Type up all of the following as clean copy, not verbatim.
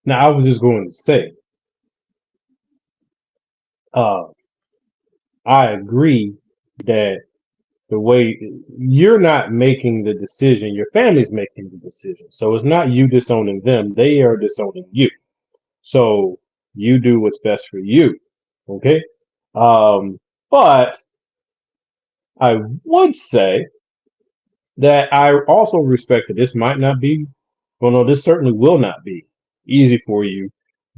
Now, I was just going to say, uh, I agree that the way you're not making the decision, your family's making the decision. So it's not you disowning them, they are disowning you. So you do what's best for you. Okay. But I would say that I also respect that this might not be, well, no, this certainly will not be easy for you,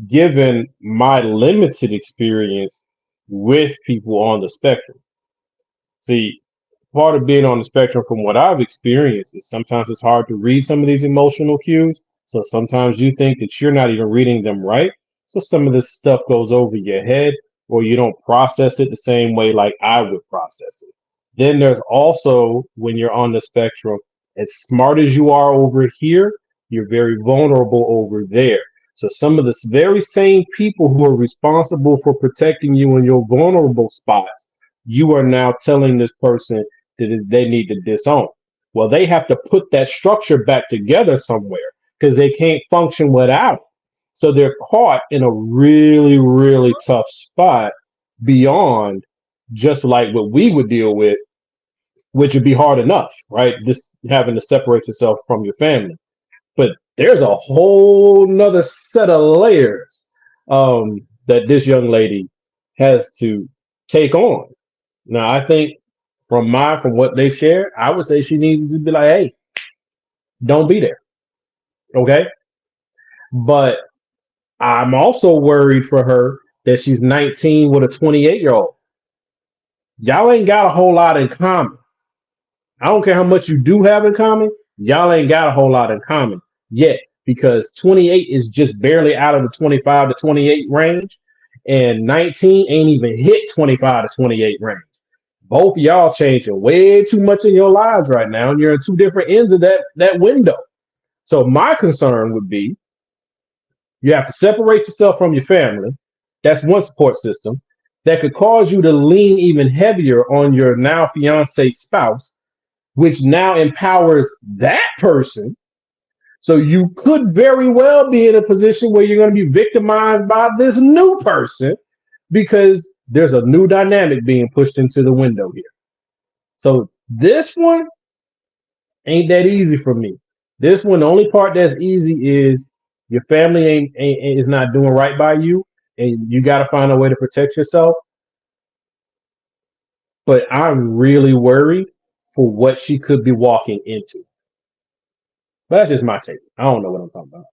given my limited experience with people on the spectrum. See, part of being on the spectrum from what I've experienced is sometimes it's hard to read some of these emotional cues. So sometimes you think that you're not even reading them right. So some of this stuff goes over your head or you don't process it the same way like I would process it. Then there's also when you're on the spectrum, as smart as you are over here, you're very vulnerable over there. So some of the very same people who are responsible for protecting you in your vulnerable spots, you are now telling this person that they need to disown. Well, they have to put that structure back together somewhere because they can't function without it. So they're caught in a really, really tough spot beyond just like what we would deal with, which would be hard enough, right? This having to separate yourself from your family. But there's a whole nother set of layers that this young lady has to take on. Now, I think from what they shared, I would say she needs to be like, hey, don't be there. Okay. But I'm also worried for her that she's 19 with a 28-year-old. Y'all ain't got a whole lot in common. I don't care how much you do have in common. Y'all ain't got a whole lot in common yet because 28 is just barely out of the 25 to 28 range, and 19 ain't even hit 25 to 28 range. Both of y'all changing way too much in your lives right now, and you're in two different ends of that window. So my concern would be you have to separate yourself from your family. That's one support system that could cause you to lean even heavier on your now fiance spouse, which now empowers that person. So you could very well be in a position where you're going to be victimized by this new person because there's a new dynamic being pushed into the window here. So this one ain't that easy for me. This one, the only part that's easy is your family ain't is not doing right by you, and you got to find a way to protect yourself. But I'm really worried for what she could be walking into. But that's just my take. I don't know what I'm talking about.